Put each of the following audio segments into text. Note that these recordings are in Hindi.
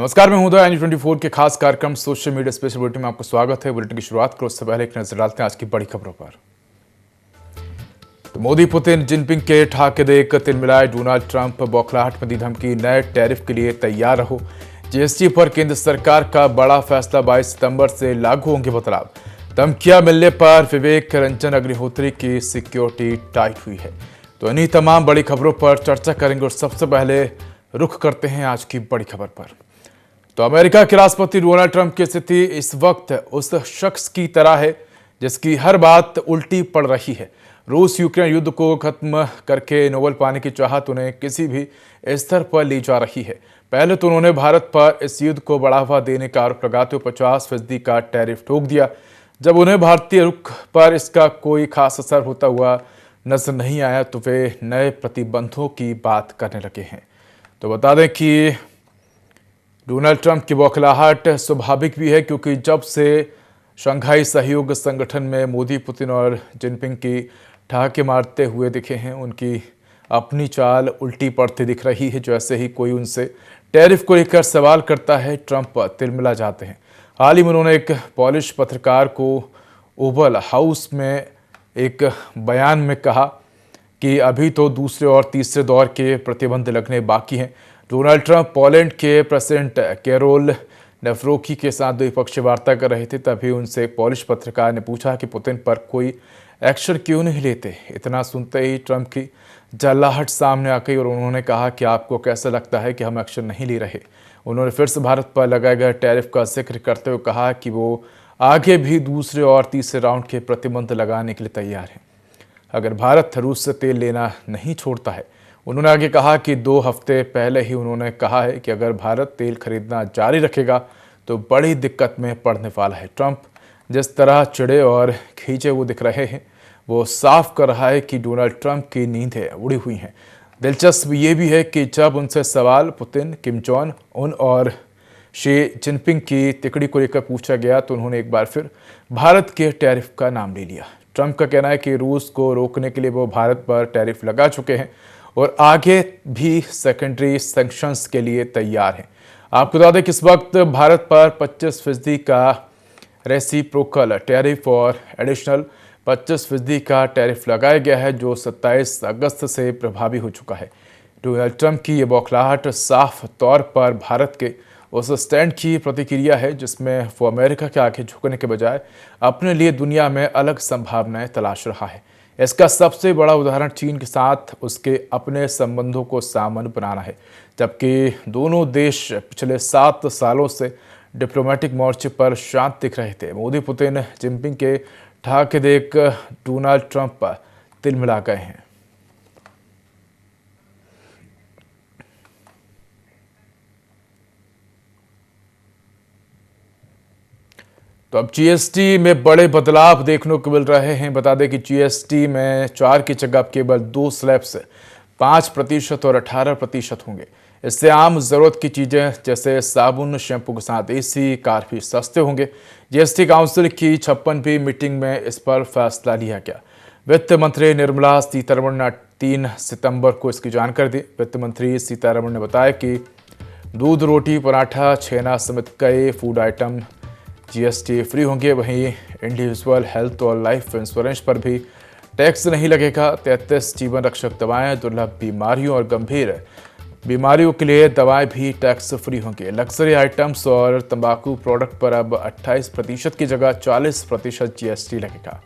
नमस्कार, मैं हूं उदय। N24 के खास कार्यक्रम सोशल मीडिया स्पेशल बुलेटिन में आपका स्वागत है। बुलेटिन की शुरुआत करो उससे पहले एक नजर डालते हैं आज की बड़ी खबरों पर। तो मोदी पुतिन जिनपिंग के ठाके देख तिल मिलाए, डोनाल्ड ट्रंप बौखलाहट में दी धमकी, नए टैरिफ के लिए तैयार रहो। जीएसटी पर केंद्र सरकार का बड़ा फैसला, 22 सितंबर से लागू होंगे बदलाव। धमकियां मिलने पर विवेक रंजन अग्निहोत्री की सिक्योरिटी टाइट हुई है। तो इन्हीं तमाम बड़ी खबरों पर चर्चा करेंगे और सबसे पहले रुख करते हैं आज की बड़ी खबर पर। तो अमेरिका के राष्ट्रपति डोनाल्ड ट्रंप की स्थिति इस वक्त उस शख्स की तरह है जिसकी हर बात उल्टी पड़ रही है। रूस यूक्रेन युद्ध को खत्म करके नोबेल पाने की चाहत उन्हें किसी भी स्तर पर ले जा रही है। पहले तो उन्होंने भारत पर इस युद्ध को बढ़ावा देने का आरोप लगाते हुए 50% का टैरिफ ठोक दिया। जब उन्हें भारतीय रुख पर इसका कोई खास असर होता हुआ नजर नहीं आया तो वे नए प्रतिबंधों की बात करने लगे हैं। तो बता दें कि डोनाल्ड ट्रंप की बौखलाहट स्वाभाविक भी है, क्योंकि जब से शंघाई सहयोग संगठन में मोदी, पुतिन और जिनपिंग की ठहाके मारते हुए दिखे हैं, उनकी अपनी चाल उल्टी पड़ती दिख रही है। जैसे ही कोई उनसे टैरिफ को लेकर सवाल करता है, ट्रंप तिलमिला जाते हैं। हाल ही में उन्होंने एक पॉलिश पत्रकार को ओवल हाउस में एक बयान में कहा कि अभी तो दूसरे और तीसरे दौर के प्रतिबंध लगने बाकी हैं। डोनाल्ड ट्रंप पोलैंड के प्रेसिडेंट कैरोल नेवरोकी के साथ द्विपक्षीय वार्ता कर रहे थे। तभी उनसे एक पॉलिश पत्रकार ने पूछा कि पुतिन पर कोई एक्शन क्यों नहीं लेते। इतना सुनते ही ट्रंप की जल्लाहट सामने आ गई और उन्होंने कहा कि आपको कैसा लगता है कि हम एक्शन नहीं ले रहे। उन्होंने फिर से भारत पर लगाए गए टैरिफ का जिक्र करते हुए कहा कि वो आगे भी दूसरे और तीसरे राउंड के प्रतिबंध लगाने के लिए तैयार हैं अगर भारत रूस से तेल लेना नहीं छोड़ता है। उन्होंने आगे कहा कि 2 हफ्ते पहले ही उन्होंने कहा है कि अगर भारत तेल खरीदना जारी रखेगा तो बड़ी दिक्कत में पड़ने वाला है। ट्रंप जिस तरह चिड़े और खींचे हुए दिख रहे हैं, वो साफ कर रहा है कि डोनाल्ड ट्रंप की नींदें उड़ी हुई हैं। दिलचस्प ये भी है कि जब उनसे सवाल पुतिन, किम जोंग उन और शी जिनपिंग की तिकड़ी को लेकर पूछा गया तो उन्होंने एक बार फिर भारत के टैरिफ का नाम ले लिया। ट्रंप का कहना है कि रूस को रोकने के लिए वो भारत पर टैरिफ लगा चुके हैं और आगे भी सेकेंडरी सैंक्शंस के लिए तैयार हैं। आपको बता दें कि इस वक्त भारत पर 25% का रेसिप्रोकल टैरिफ और एडिशनल 25% का टैरिफ लगाया गया है, जो 27 अगस्त से प्रभावी हो चुका है। डोनाल्ड ट्रंप की ये बौखलाहट साफ तौर पर भारत के उस स्टैंड की प्रतिक्रिया है जिसमें वो अमेरिका के आगे झुकने के बजाय अपने लिए दुनिया में अलग संभावनाएं तलाश रहा है। इसका सबसे बड़ा उदाहरण चीन के साथ उसके अपने संबंधों को सामान्य बनाना है। जबकि दोनों देश पिछले 7 सालों से डिप्लोमेटिक मोर्चे पर शांत दिख रहे थे, मोदी, पुतिन, जिनपिंग के ठहाके देख डोनाल्ड ट्रंप तिलमिला गए हैं। तो अब जीएसटी में बड़े बदलाव देखने को मिल रहे हैं। बता दें कि जीएसटी में 4 की जगह केवल 2 स्लैब्स 5% और 18% होंगे। इससे आम जरूरत की चीजें जैसे साबुन, शैम्पू के साथ एसी, कार भी सस्ते होंगे। जीएसटी काउंसिल की 56वीं मीटिंग में इस पर फैसला लिया गया। वित्त मंत्री निर्मला सीतारमण ने 3 सितंबर को इसकी जानकारी दी। वित्त मंत्री सीतारमण ने बताया कि दूध, रोटी, पराठा, छेना समेत कई फूड आइटम जीएसटी फ्री होंगे। वहीं इंडिविजुअल हेल्थ और लाइफ इंश्योरेंस पर भी टैक्स नहीं लगेगा। 33 जीवन रक्षक दवाएं, दुर्लभ बीमारियों और गंभीर बीमारियों के लिए दवाएं भी टैक्स फ्री होंगे। लग्जरी आइटम्स और तंबाकू प्रोडक्ट पर अब 28% की जगह 40% जीएसटी लगेगा।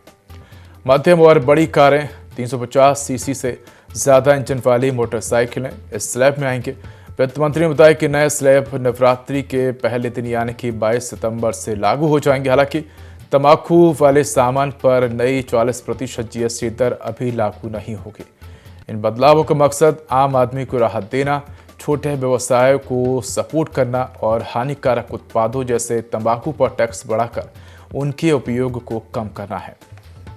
मध्यम और बड़ी कारें, 350 सीसी से ज़्यादा इंजन वाली मोटरसाइकिलें इस स्लैब में आएंगे। वित्त मंत्री ने बताया कि नए स्लैब नवरात्रि के पहले दिन यानी कि 22 सितंबर से लागू हो जाएंगे। हालांकि तंबाकू वाले सामान पर नई 40% जीएसटी दर अभी लागू नहीं होगी। इन बदलावों का मकसद आम आदमी को राहत देना, छोटे व्यवसायों को सपोर्ट करना और हानिकारक उत्पादों जैसे तंबाकू पर टैक्स बढ़ाकर उनके उपयोग को कम करना है।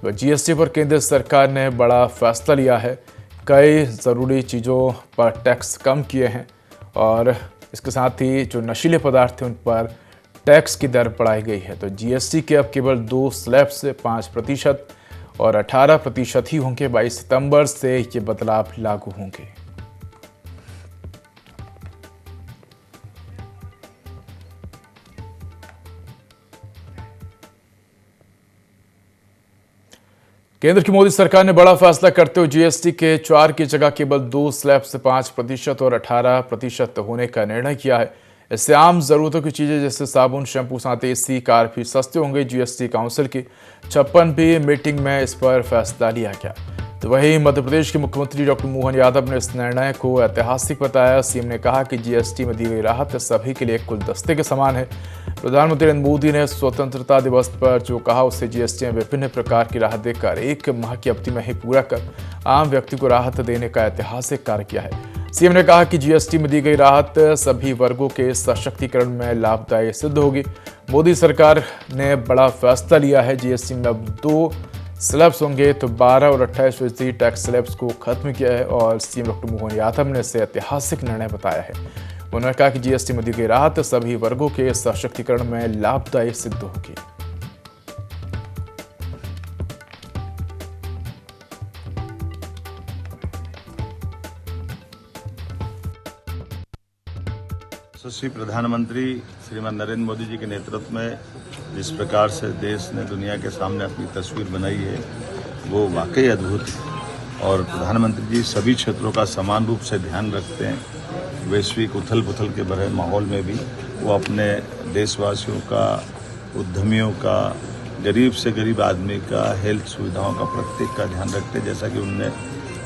तो जीएसटी पर केंद्र सरकार ने बड़ा फैसला लिया है। कई ज़रूरी चीज़ों पर टैक्स कम किए हैं और इसके साथ ही जो नशीले पदार्थ हैं उन पर टैक्स की दर बढ़ाई गई है। तो जीएसटी के अब केवल 2 स्लैब से 5% और 18% ही होंगे। 22 सितंबर से ये बदलाव लागू होंगे। केंद्र की मोदी सरकार ने बड़ा फैसला करते हुए जीएसटी के 4 की जगह केवल 2 स्लैब से 5% और 18% होने का निर्णय किया है। इससे आम जरूरतों की चीजें जैसे साबुन, शैम्पू, साथ एसी, कार भी सस्ते होंगे। जीएसटी काउंसिल की 56वीं मीटिंग में इस पर फैसला लिया गया। तो वहीं मध्य प्रदेश के मुख्यमंत्री डॉक्टर मोहन यादव ने इस निर्णय को ऐतिहासिक बताया। सीएम ने कहा कि जीएसटी में दी गई राहत सभी के लिए एक गुलदस्ते के समान है। प्रधानमंत्री नरेंद्र मोदी ने स्वतंत्रता दिवस पर जो कहा उससे जीएसटी में विभिन्न प्रकार की राहत देकर 1 माह की अवधि में ही पूरा कर आम व्यक्ति को राहत देने का ऐतिहासिक कार्य किया है। सीएम ने कहा कि जीएसटी में दी गई राहत सभी वर्गों के सशक्तिकरण में लाभदायी सिद्ध होगी। मोदी सरकार ने बड़ा फैसला लिया है। जीएसटी में अब 2 स्लैब्स होंगे तो 12 और 28% टैक्स स्लैब्स को खत्म किया है और सीएम डॉक्टर मोहन यादव ने इसे ऐतिहासिक निर्णय बताया है। उन्होंने कहा कि जीएसटी में दी गई राहत सभी वर्गों के सशक्तिकरण में लाभदायी सिद्ध होगी। यशस्वी प्रधानमंत्री श्रीमान नरेंद्र मोदी जी के नेतृत्व में जिस प्रकार से देश ने दुनिया के सामने अपनी तस्वीर बनाई है वो वाकई अद्भुत है और प्रधानमंत्री जी सभी क्षेत्रों का समान रूप से ध्यान रखते हैं। वैश्विक उथल पुथल के भरे माहौल में भी वो अपने देशवासियों का, उद्यमियों का, गरीब से गरीब आदमी का, हेल्थ सुविधाओं का, प्रत्येक का ध्यान रखते हैं। जैसा कि उनने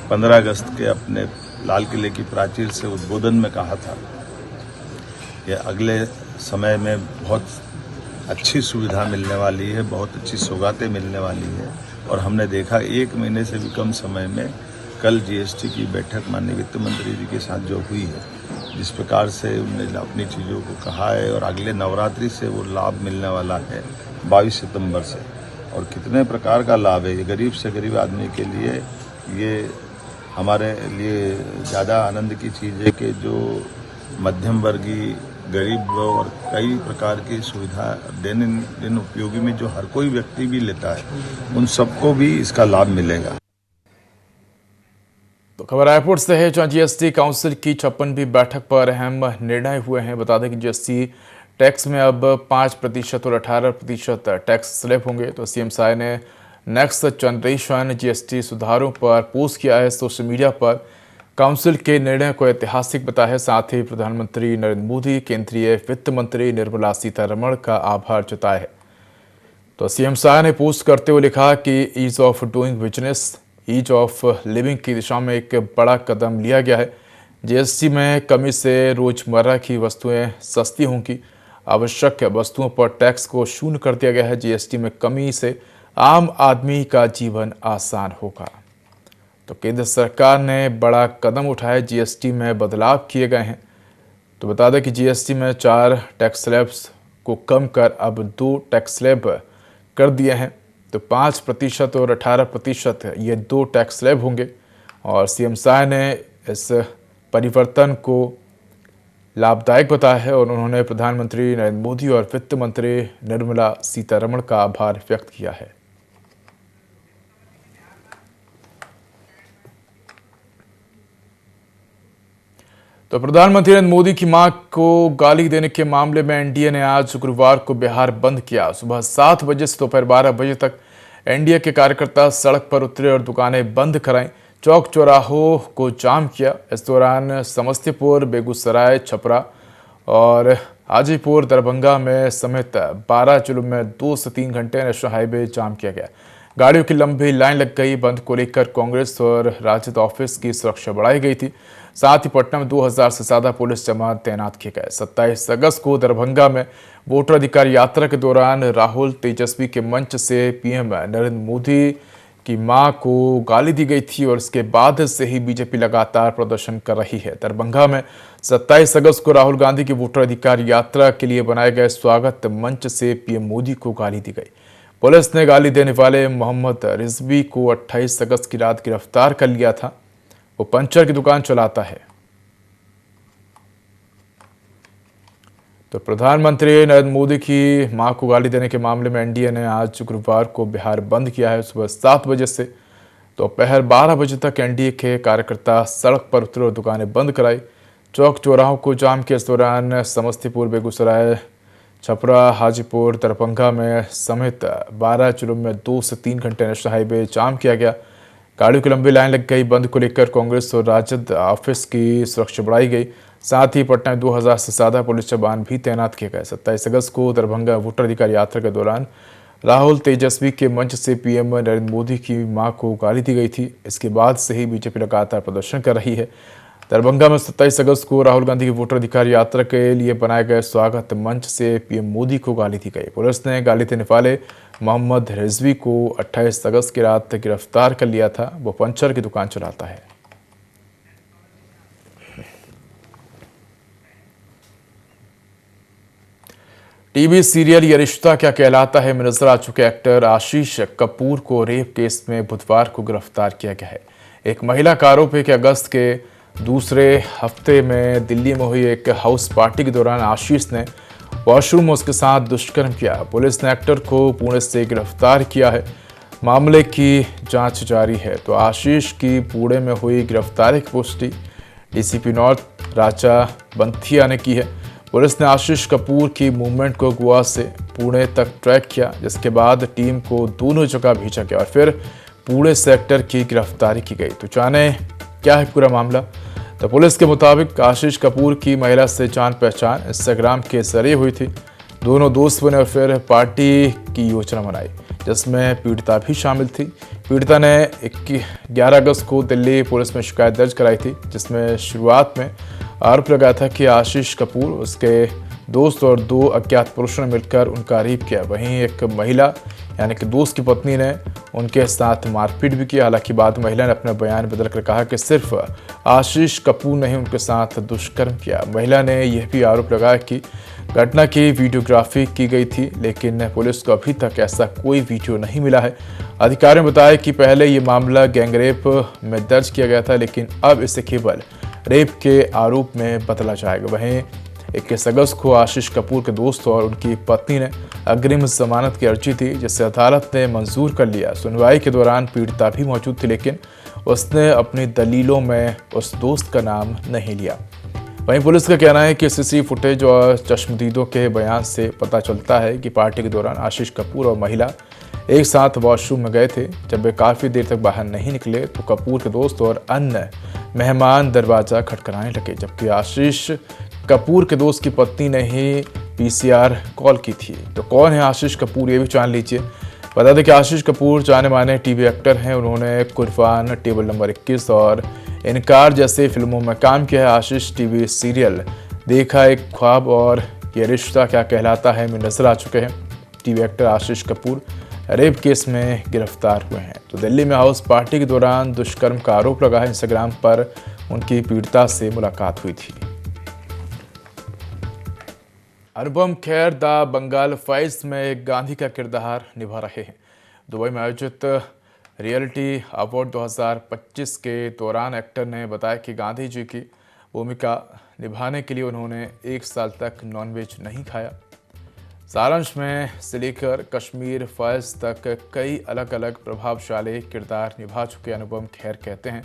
15 अगस्त के अपने लाल किले की प्राचीर से उद्बोधन में कहा था कि अगले समय में बहुत अच्छी सुविधा मिलने वाली है, बहुत अच्छी सौगातें मिलने वाली है। और हमने देखा 1 महीने से भी कम समय में कल जीएसटी की बैठक माननीय वित्त मंत्री जी के साथ जो हुई है, जिस प्रकार से उन्होंने अपनी चीज़ों को कहा है और अगले नवरात्रि से वो लाभ मिलने वाला है 22 सितंबर से। और कितने प्रकार का लाभ है ये गरीब से गरीब आदमी के लिए। ये हमारे लिए ज़्यादा आनंद की चीज़ है कि जो मध्यम वर्गीय, गरीब और कई प्रकार की सुविधा दिन उपयोगी में जो हर कोई व्यक्ति भी लेता है उन सबको भी इसका लाभ मिलेगा। तो खबर रायपुर से है जहां जीएसटी काउंसिल की 56वीं बैठक पर अहम निर्णय हुए हैं। बता दें कि जीएसटी टैक्स में अब 5% और 18% टैक्स स्लैब होंगे। तो सीएम साय ने नेक्स्ट जनरेशन जीएसटी सुधारों पर पोस्ट किया है सोशल मीडिया पर। काउंसिल के निर्णय को ऐतिहासिक बताया है। साथ ही प्रधानमंत्री नरेंद्र मोदी, केंद्रीय वित्त मंत्री निर्मला सीतारमण का आभार जताया है। तो सीएम शाह ने पोस्ट करते हुए लिखा कि ease of doing business, ease of living की दिशा में एक बड़ा कदम लिया गया है। जीएसटी में कमी से रोजमर्रा की वस्तुएं सस्ती होंगी। आवश्यक वस्तुओं पर टैक्स को शून्य कर दिया गया है। जीएसटी में कमी से आम आदमी का जीवन आसान होगा। तो केंद्र सरकार ने बड़ा कदम उठाया, जीएसटी में बदलाव किए गए हैं। तो बता दें कि जीएसटी में 4 टैक्स स्लैब्स को कम कर अब 2 टैक्स स्लैब कर दिए हैं। तो 5% और 18% ये 2 टैक्स स्लैब होंगे। और सीएम शाह ने इस परिवर्तन को लाभदायक बताया है और उन्होंने प्रधानमंत्री नरेंद्र मोदी और वित्त मंत्री निर्मला सीतारमण का आभार व्यक्त किया है। तो प्रधानमंत्री नरेंद्र मोदी की मां को गाली देने के मामले में एनडीए ने आज शुक्रवार को बिहार बंद किया। सुबह 7 बजे से दोपहर 12 बजे तक एनडीए के कार्यकर्ता सड़क पर उतरे और दुकानें बंद कराईं, चौक चौराहों को जाम किया। इस दौरान समस्तीपुर, बेगूसराय, छपरा और हाजीपुर, दरभंगा में समेत 12 जिलों में 2 से 3 घंटे नेशनल हाईवे जाम किया गया। गाड़ियों की लंबी लाइन लग गई। बंद को लेकर कांग्रेस और राजद ऑफिस की सुरक्षा बढ़ाई गई थी। साथ ही पटना में 2000 से ज्यादा पुलिस जवान तैनात किए गए। 27 अगस्त को दरभंगा में वोटर अधिकार यात्रा के दौरान राहुल तेजस्वी के मंच से पीएम नरेंद्र मोदी की मां को गाली दी गई थी और इसके बाद से ही बीजेपी लगातार प्रदर्शन कर रही है। दरभंगा में 27 अगस्त को राहुल गांधी की वोटर अधिकार यात्रा के लिए बनाए गए स्वागत मंच से पीएम मोदी को गाली दी गई। पुलिस ने गाली देने वाले मोहम्मद रिजवी को 28 अगस्त की रात गिरफ्तार कर लिया था। वो पंचर की दुकान चलाता है। तो प्रधानमंत्री नरेंद्र मोदी की मां को गाली देने के मामले में एनडीए ने आज शुक्रवार को बिहार बंद किया है। सुबह 7 बजे से दोपहर 12 बजे तक एनडीए के कार्यकर्ता सड़क पर उतरे और दुकानें बंद कराई, चौक चौराहों को जाम किया। इस दौरान समस्तीपुर, बेगूसराय, छपरा, हाजीपुर, दरभंगा में समेत 12 जिलों में 2 से 3 घंटे नेशनल हाईवे जाम किया गया। गाड़ियों की लंबी लाइन लग गई। बंद को लेकर कांग्रेस और राजद ऑफिस की सुरक्षा बढ़ाई गई। साथ ही पटना में 2000 से ज्यादा पुलिस जवान भी तैनात किए गए। 27 अगस्त को दरभंगा वोटर अधिकार यात्रा के दौरान राहुल तेजस्वी के मंच से पीएम नरेंद्र मोदी की मां को गाली दी गई थी। इसके बाद से ही बीजेपी लगातार प्रदर्शन कर रही है। दरभंगा में 27 अगस्त को राहुल गांधी की वोटर अधिकार यात्रा के लिए बनाए गए स्वागत मंच से पीएम मोदी को गाली दी गई। पुलिस ने गाली देने वाले मोहम्मद रिजवी को 28 अगस्त की रात गिरफ्तार कर लिया था। वो पंचर की दुकान चलाता है। टीवी सीरियल ये रिश्ता क्या कहलाता है में नजर आ चुके एक्टर आशीष कपूर को रेप केस में बुधवार को गिरफ्तार किया गया है। एक महिला का आरोप है कि अगस्त के दूसरे हफ्ते में दिल्ली में हुई एक हाउस पार्टी के दौरान आशीष ने वॉशरूम में उसके साथ दुष्कर्म किया। पुलिस ने एक्टर को पुणे से गिरफ्तार किया है। मामले की जांच जारी है। तो आशीष की पुणे में हुई गिरफ्तारी की पुष्टि डीसीपी नॉर्थ राजा बंथिया ने की है। पुलिस ने आशीष कपूर की मूवमेंट को गोवा से पुणे तक ट्रैक किया, जिसके बाद टीम को दोनों जगह भेजा गया और फिर पुणे से एक्टर की गिरफ्तारी की गई। तो जाने क्या है पूरा मामला। तो पुलिस के मुताबिक आशीष कपूर की महिला से जान पहचान इंस्टाग्राम के जरिए हुई थी। दोनों दोस्त बने और फिर पार्टी की योजना बनाई, जिसमें पीड़िता भी शामिल थी। पीड़िता ने 11 अगस्त को दिल्ली पुलिस में शिकायत दर्ज कराई थी, जिसमें शुरुआत में आरोप लगाया था कि आशीष कपूर, उसके दोस्त और 2 अज्ञात पुरुषों ने मिलकर उनका रेप किया। वहीं एक महिला यानी कि दोस्त की पत्नी ने उनके साथ मारपीट भी किया। हालांकि बाद महिला ने अपना बयान बदलकर कहा कि सिर्फ आशीष कपूर ने ही उनके साथ दुष्कर्म किया। महिला ने यह भी आरोप लगाया कि घटना की वीडियोग्राफी की गई थी, लेकिन पुलिस को अभी तक ऐसा कोई वीडियो नहीं मिला है। अधिकारियों ने बताया कि पहले ये मामला गैंगरेप में दर्ज किया गया था, लेकिन अब इसे केवल रेप के आरोप में बदला जाएगा। वहीं 21 अगस्त को आशीष कपूर के दोस्त और उनकी पत्नी ने अग्रिम जमानत की अर्जी दी, जिसे अदालत ने मंजूर कर लिया। सुनवाई के दौरान पीड़िता भी मौजूद थी, लेकिन उसने अपनी दलीलों में उस दोस्त का नाम नहीं लिया। वहीं पुलिस का कहना है कि सीसीटीवी फुटेज और चश्मदीदों के बयान से पता चलता है कि पार्टी के दौरान आशीष कपूर और महिला एक साथ वॉशरूम में गए थे। जब वे काफ़ी देर तक बाहर नहीं निकले तो कपूर के दोस्त और अन्य मेहमान दरवाज़ा खटखटाने लगे, जबकि आशीष कपूर के दोस्त की पत्नी ने ही पीसीआर कॉल की थी। तो कौन है आशीष कपूर, ये भी जान लीजिए। बता दें कि आशीष कपूर जाने माने टीवी एक्टर हैं। उन्होंने कुर्बान, टेबल नंबर 21 और इनकार जैसे फिल्मों में काम किया है। आशीष टीवी सीरियल देखा एक ख्वाब और ये रिश्ता क्या कहलाता है में नजर आ चुके हैं। टीवी एक्टर आशीष कपूर रेप केस में गिरफ्तार हुए हैं। तो दिल्ली में हाउस पार्टी के दौरान दुष्कर्म का आरोप लगा है। इंस्टाग्राम पर उनकी पीड़िता से मुलाकात हुई थी। अनुपम खेर द बंगाल फाइल्स में गांधी का किरदार निभा रहे हैं। दुबई में आयोजित रियलिटी अवार्ड 2025 के दौरान एक्टर ने बताया कि गांधी जी की भूमिका निभाने के लिए उन्होंने 1 साल तक नॉनवेज नहीं खाया। सारांश में से लेकर कश्मीर फाइल्स तक कई अलग अलग प्रभावशाली किरदार निभा चुके अनुपम खेर कहते हैं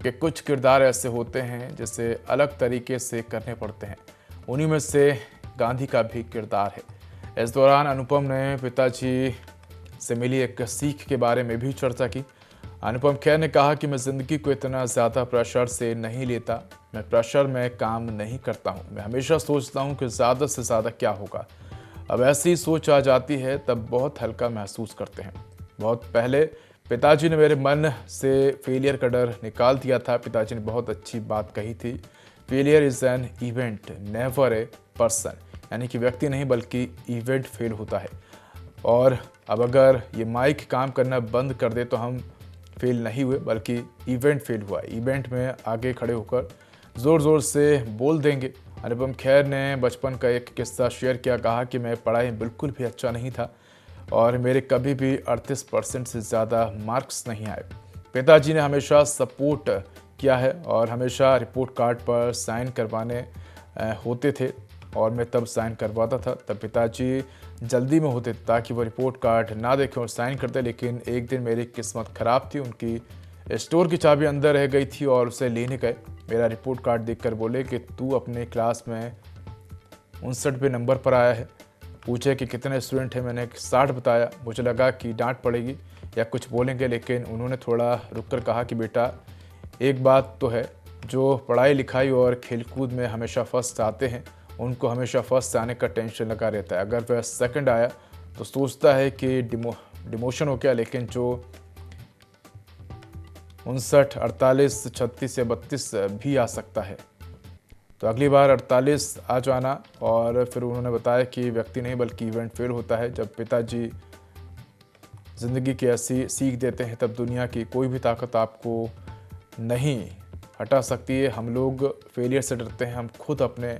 कि कुछ किरदार ऐसे होते हैं जिसे अलग तरीके से करने पड़ते हैं। उन्हीं में से गांधी का भी किरदार है। इस दौरान अनुपम ने पिताजी से मिली एक सीख के बारे में भी चर्चा की। अनुपम खेर ने कहा कि मैं ज़िंदगी को इतना ज़्यादा प्रेशर से नहीं लेता। मैं प्रेशर में काम नहीं करता हूँ। मैं हमेशा सोचता हूँ कि ज़्यादा से ज़्यादा क्या होगा। अब ऐसी सोच आ जाती है तब बहुत हल्का महसूस करते हैं। बहुत पहले पिताजी ने मेरे मन से फेलियर का डर निकाल दिया था। पिताजी ने बहुत अच्छी बात कही थी, failure is an event never a person, यानी कि व्यक्ति नहीं बल्कि इवेंट फेल होता है। और अब अगर ये माइक काम करना बंद कर दे तो हम फेल नहीं हुए बल्कि इवेंट फेल हुआ। इवेंट में आगे खड़े होकर ज़ोर ज़ोर से बोल देंगे। अनुपम खेर ने बचपन का एक किस्सा शेयर किया। कहा कि मैं पढ़ाई में बिल्कुल भी अच्छा नहीं था और मेरे कभी भी 38% से ज़्यादा मार्क्स नहीं आए। पिताजी ने हमेशा सपोर्ट किया है और हमेशा रिपोर्ट कार्ड पर साइन करवाने होते थे और मैं तब साइन करवाता था। तब पिताजी जल्दी में होते ताकि वो रिपोर्ट कार्ड ना देखें और साइन करते। लेकिन एक दिन मेरी किस्मत ख़राब थी, उनकी स्टोर की चाबी अंदर रह गई थी और उसे लेने गए। मेरा रिपोर्ट कार्ड देखकर बोले कि तू अपने क्लास में 59वें नंबर पर आया है। पूछे कि कितने स्टूडेंट हैं, मैंने 60 बताया। मुझे लगा कि डांट पड़ेगी या कुछ बोलेंगे, लेकिन उन्होंने थोड़ा रुक कर कहा कि बेटा एक बात तो है, जो पढ़ाई लिखाई और खेलकूद में हमेशा फर्स्ट आते हैं उनको हमेशा फर्स्ट आने का टेंशन लगा रहता है। अगर वह सेकंड आया तो सोचता है कि डिमोशन हो गया, लेकिन जो 59, 48, 36 या 32 भी आ सकता है, तो अगली बार 48 आ जाना। और फिर उन्होंने बताया कि व्यक्ति नहीं बल्कि इवेंट फेल होता है। जब पिताजी ज़िंदगी की ऐसी सीख देते हैं तब दुनिया की कोई भी ताकत आपको नहीं हटा सकती है। हम लोग फेलियर से डरते हैं, हम खुद अपने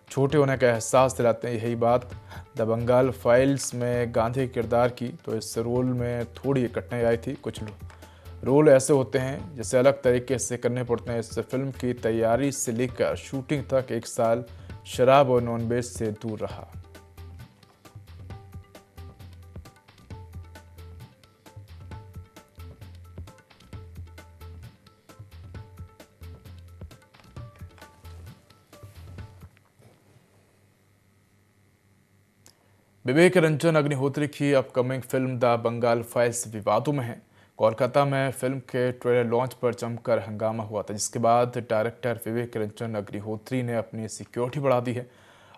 छोटे होने का एहसास दिलाते हैं। यही बात द बंगाल फाइल्स में गांधी के किरदार की, तो इस रोल में थोड़ी कठिनाई आई थी। कुछ रोल ऐसे होते हैं जिसे अलग तरीके से करने पड़ते हैं। इस फिल्म की तैयारी से लेकर शूटिंग तक 1 साल शराब और नॉनवेज से दूर रहा। विवेक रंजन अग्निहोत्री की upcoming film the Bengal Files विवादों में है। कोलकाता में फिल्म के ट्रेलर लॉन्च पर जमकर हंगामा हुआ था, जिसके बाद डायरेक्टर विवेक रंजन अग्निहोत्री ने अपनी सिक्योरिटी बढ़ा दी है।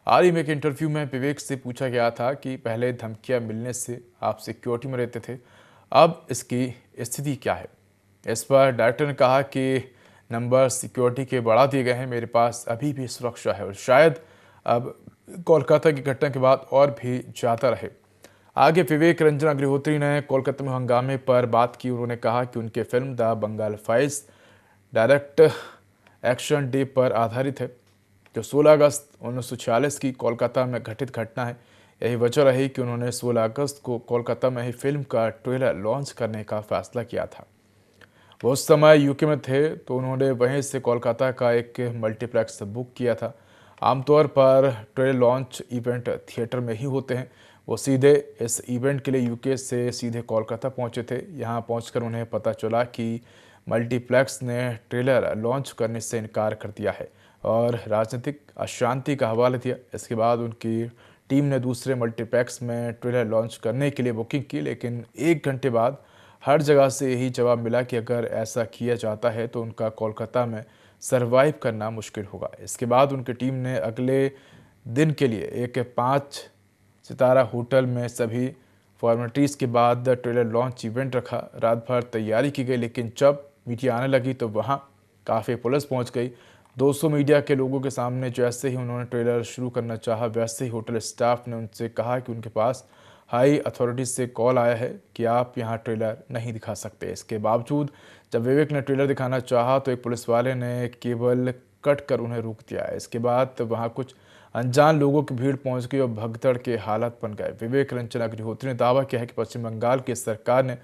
हाल ही में एक इंटरव्यू में विवेक से पूछा गया था कि पहले धमकियां मिलने से आप सिक्योरिटी में रहते थे, अब इसकी स्थिति क्या है। इस पर डायरेक्टर ने कहा कि नंबर सिक्योरिटी के बढ़ा दिए गए हैं, मेरे पास अभी भी सुरक्षा है और शायद अब कोलकाता की घटना के बाद और भी ज़्यादा रहे। आगे विवेक रंजन अग्निहोत्री ने कोलकाता में हंगामे पर बात की। उन्होंने कहा कि उनके film the Bengal files direct action day पर आधारित है, जो 16 अगस्त 1946 की कोलकाता में घटित घटना है। यही वजह रही कि उन्होंने 16 अगस्त को कोलकाता में ही फिल्म का ट्रेलर लॉन्च करने का फैसला किया था। वो उस समय यूके में थे, तो उन्होंने वहीं से कोलकाता का एक मल्टीप्लेक्स बुक किया था। आमतौर पर ट्रेलर लॉन्च इवेंट थिएटर में ही होते हैं। वो सीधे इस इवेंट के लिए यूके से सीधे कोलकाता पहुंचे थे। यहां पहुंचकर उन्हें पता चला कि मल्टीप्लेक्स ने ट्रेलर लॉन्च करने से इनकार कर दिया है और राजनीतिक अशांति का हवाला दिया। इसके बाद उनकी टीम ने दूसरे मल्टीप्लेक्स में ट्रेलर लॉन्च करने के लिए बुकिंग की, लेकिन 1 घंटे बाद हर जगह से यही जवाब मिला कि अगर ऐसा किया जाता है तो उनका कोलकाता में सरवाइव करना मुश्किल होगा। इसके बाद उनकी टीम ने अगले दिन के लिए एक 5 सितारा होटल में सभी फॉर्मेलिटीज़ के बाद ट्रेलर लॉन्च इवेंट रखा। रात भर तैयारी की गई, लेकिन जब मीडिया आने लगी तो वहाँ काफ़ी पुलिस पहुँच गई। 200 मीडिया के लोगों के सामने जैसे ही उन्होंने ट्रेलर शुरू करना चाहा, वैसे ही होटल स्टाफ ने उनसे कहा कि उनके पास हाई अथॉरिटीज़ से कॉल आया है कि आप यहाँ ट्रेलर नहीं दिखा सकते। इसके बावजूद जब विवेक ने ट्रेलर दिखाना चाहा तो एक पुलिस वाले ने केबल कट कर उन्हें रोक दिया। इसके बाद वहाँ कुछ अनजान लोगों की भीड़ पहुंच गई और भगदड़ के हालात बन गए। विवेक रंजन अग्निहोत्री ने दावा किया है कि पश्चिम बंगाल की सरकार ने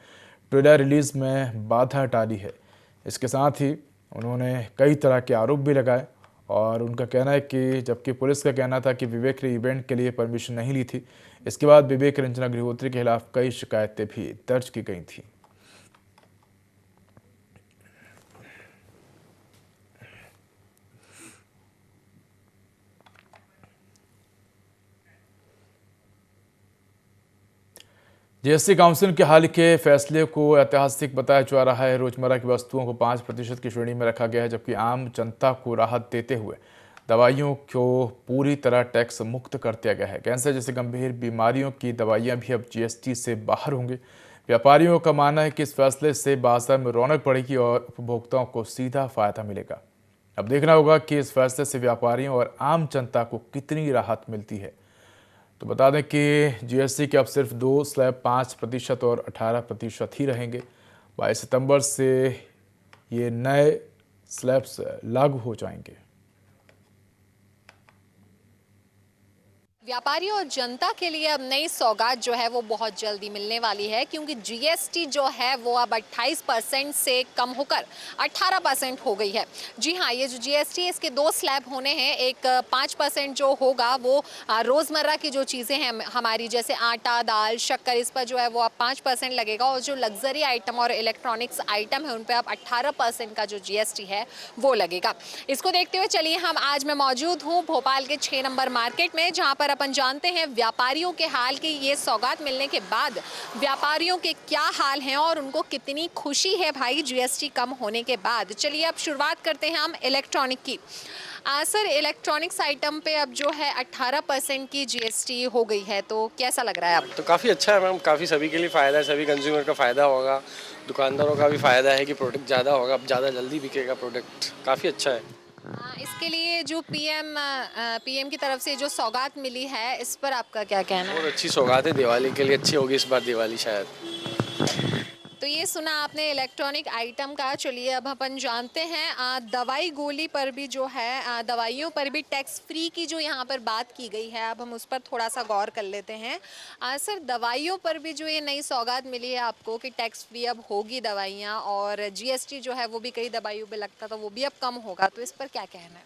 ट्रेलर रिलीज में बाधा डाली है। इसके साथ ही उन्होंने कई तरह के आरोप भी लगाए और उनका कहना है कि जबकि पुलिस का कहना था कि विवेक ने इवेंट के लिए परमिशन नहीं ली थी। इसके बाद विवेक रंजन अग्निहोत्री के खिलाफ कई शिकायतें भी दर्ज की गई थी। जीएसटी काउंसिल के हाल के फैसले को ऐतिहासिक बताया जा रहा है। रोजमर्रा की वस्तुओं को 5% की श्रेणी में रखा गया है, जबकि आम जनता को राहत देते हुए दवाइयों को पूरी तरह टैक्स मुक्त कर दिया गया है। कैंसर जैसी गंभीर बीमारियों की दवाइयां भी अब जीएसटी से बाहर होंगी। व्यापारियों का मानना है कि इस फैसले से बाजार में रौनक बढ़ेगी और उपभोक्ताओं को सीधा फायदा मिलेगा। अब देखना होगा कि इस फैसले से व्यापारियों और आम जनता को कितनी राहत मिलती है। तो बता दें कि जीएसटी के अब सिर्फ 2 स्लैब 5% और 18% ही रहेंगे। 22 सितंबर से ये नए स्लैब्स लागू हो जाएंगे। व्यापारियों और जनता के लिए अब नई सौगात जो है वो बहुत जल्दी मिलने वाली है, क्योंकि जीएसटी जो है वो अब 28% से कम होकर 18% हो गई है। जी हाँ, ये जो जीएसटी है इसके 2 स्लैब होने हैं। एक 5% जो होगा वो रोज़मर्रा की जो चीज़ें हैं हमारी, जैसे आटा, दाल, शक्कर, इस पर जो है वो अब 5% लगेगा और जो लग्जरी आइटम और इलेक्ट्रॉनिक्स आइटम है उन पर अब 18% का जो जीएसटी है वो लगेगा। इसको देखते हुए चलिए, हम आज मैं मौजूद हूँ भोपाल के 6 नंबर मार्केट में, जहाँ पर अपन जानते हैं व्यापारियों के हाल की, ये सौगात मिलने के बाद व्यापारियों के क्या हाल हैं और उनको कितनी खुशी है भाई जीएसटी कम होने के बाद। चलिए अब शुरुआत करते हैं हम इलेक्ट्रॉनिक की। सर, इलेक्ट्रॉनिक्स आइटम पे अब जो है 18% की जीएसटी हो गई है, तो कैसा लग रहा है आपको? तो काफ़ी अच्छा है मैम, काफ़ी सभी के लिए फ़ायदा है, सभी कंज्यूमर का फ़ायदा होगा, दुकानदारों का भी फ़ायदा है कि प्रोडक्ट ज़्यादा होगा, अब ज़्यादा जल्दी बिकेगा प्रोडक्ट, काफ़ी अच्छा है। इसके लिए जो पीएम की तरफ से जो सौगात मिली है, इस पर आपका क्या कहना है? बहुत अच्छी सौगात है, दिवाली के लिए अच्छी होगी इस बार दिवाली शायद। तो ये सुना आपने इलेक्ट्रॉनिक आइटम का। चलिए अब अपन जानते हैं दवाई गोली पर भी जो है दवाइयों पर भी टैक्स फ्री की जो यहाँ पर बात की गई है, अब हम उस पर थोड़ा सा गौर कर लेते हैं। सर, दवाइयों पर भी जो ये नई सौगात मिली है आपको कि टैक्स फ्री अब होगी दवाइयाँ, और जीएसटी जो है वो भी कई दवाइयों पे लगता था वो भी अब कम होगा, तो इस पर क्या कहना है?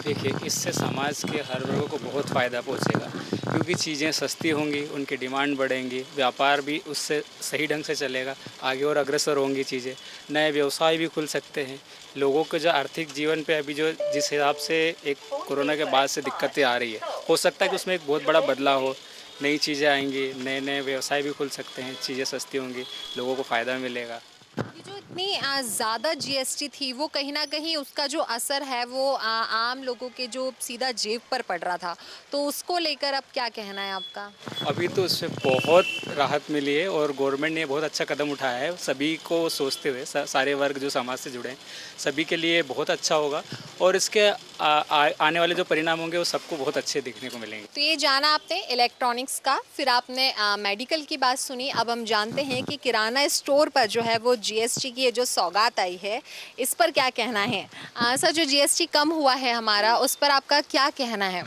देखिए, इससे समाज के हर वर्ग को बहुत फ़ायदा पहुंचेगा, क्योंकि चीज़ें सस्ती होंगी, उनकी डिमांड बढ़ेंगी, व्यापार भी उससे सही ढंग से चलेगा, आगे और अग्रसर होंगी चीज़ें, नए व्यवसाय भी खुल सकते हैं। लोगों के जो आर्थिक जीवन पे अभी जो जिस हिसाब से एक कोरोना के बाद से दिक्कतें आ रही है, हो सकता है कि उसमें एक बहुत बड़ा बदलाव हो, नई चीज़ें आएंगी, नए नए व्यवसाय भी खुल सकते हैं, चीज़ें सस्ती होंगी, लोगों को फ़ायदा मिलेगा। ये जो इतनी ज़्यादा जीएसटी थी वो कहीं ना कहीं उसका जो असर है वो आम लोगों के जो सीधा जेब पर पड़ रहा था, तो उसको लेकर अब क्या कहना है आपका? अभी तो उससे बहुत राहत मिली है और गवर्नमेंट ने बहुत अच्छा कदम उठाया है, सभी को सोचते हुए सारे वर्ग जो समाज से जुड़े हैं सभी के लिए बहुत अच्छा होगा, और इसके आने वाले जो परिणाम होंगे वो सबको बहुत अच्छे देखने को मिलेंगे। तो ये जाना आपने इलेक्ट्रॉनिक्स का, फिर आपने मेडिकल की बात सुनी। अब हम जानते हैं कि किराना स्टोर पर जो है वो जीएसटी की ये जो सौगात आई है, इस पर क्या कहना है? सर, जो जीएसटी कम हुआ है हमारा, उस पर आपका क्या कहना है?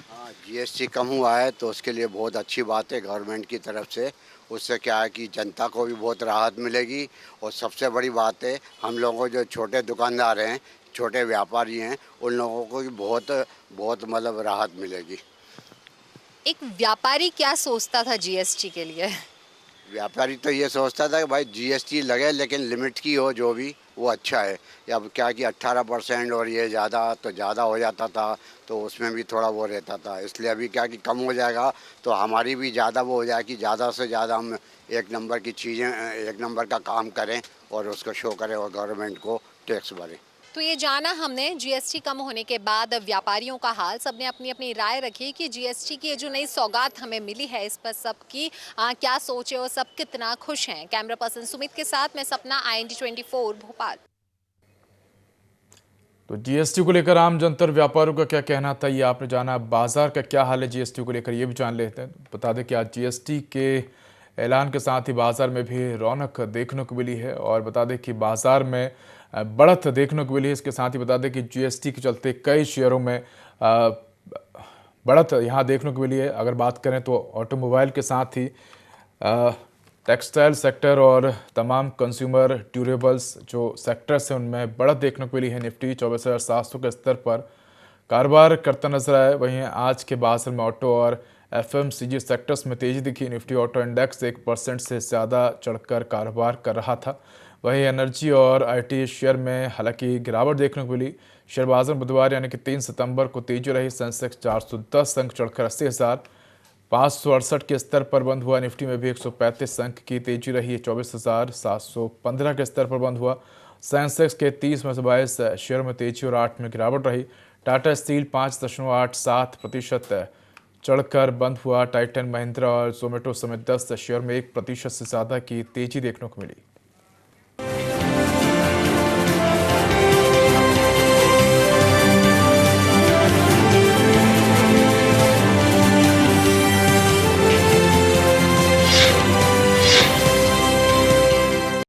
जीएसटी कम हुआ है तो उसके लिए बहुत अच्छी बात है गवर्नमेंट की तरफ से। उससे क्या है कि जनता को भी बहुत राहत मिलेगी, और सबसे बड़ी बात है हम लोगों जो छोटे दुकानदार हैं, छोटे व्यापारी हैं, उन लोगों को भी बहुत बहुत मतलब राहत मिलेगी। एक व्यापारी क्या सोचता था जीएसटी के लिए? व्यापारी तो ये सोचता था कि भाई जीएसटी लगे लेकिन लिमिट की हो, जो भी वो अच्छा है। अब क्या कि 18% और ये ज़्यादा तो ज़्यादा हो जाता था, तो उसमें भी थोड़ा वो रहता था। इसलिए अभी क्या कि कम हो जाएगा तो हमारी भी ज़्यादा वो हो जाएगी, ज़्यादा से ज़्यादा हम एक नंबर की चीज़ें, एक नंबर का काम करें और उसको शो करें और गवर्नमेंट को टैक्स भरें। तो ये जाना हमने जीएसटी कम होने के बाद व्यापारियों का हाल। सबने अपनी अपनी राय रखी कि जीएसटी की जो नई सौगात हमें मिली है इस पर सबकी क्या सोचे और सब कितना खुश हैं। कैमरा पर्सन सुमित के साथ मैं सपना, IND24 भोपाल। तो जीएसटी को लेकर आम जनता और व्यापारियों का क्या कहना था ये आपने जाना। बाजार का क्या हाल है जीएसटी को लेकर ये भी जान लेते हैं। बता दें कि आज जीएसटी के ऐलान के साथ ही बाजार में भी रौनक देखने को मिली है, और बता दें कि बाजार में बढ़त देखने को मिली है। इसके साथ ही बता दें कि जीएसटी के चलते कई शेयरों में बढ़त यहाँ देखने को मिली है। अगर बात करें तो ऑटोमोबाइल के साथ ही टेक्सटाइल सेक्टर और तमाम कंज्यूमर ड्यूरेबल्स जो सेक्टर्स हैं उनमें बढ़त देखने को मिली है। निफ्टी 24,700 के स्तर पर कारोबार करता नजर आया। वहीं आज के बाजार में ऑटो और एफएमसीजी सेक्टर्स में तेजी दिखी। निफ्टी ऑटो इंडेक्स 1% से ज़्यादा चढ़कर कारोबार कर रहा था। वहीं एनर्जी और आईटी शेयर में हालांकि गिरावट देखने को मिली। शेयर बाजार बुधवार यानी कि 3 सितंबर को तेजी रही। सेंसेक्स 410 अंक चढ़कर 80,568 के स्तर पर बंद हुआ। निफ्टी में भी 135 अंक की तेजी रही। 24,715 के स्तर पर बंद हुआ। सेंसेक्स के 30 में से 22 शेयर में तेजी और 8 में गिरावट रही। टाटा स्टील 5.87% चढ़कर बंद हुआ। टाइटन, महिंद्रा और जोमेटो समेत 10 शेयर में 1% से ज़्यादा की तेजी देखने को मिली।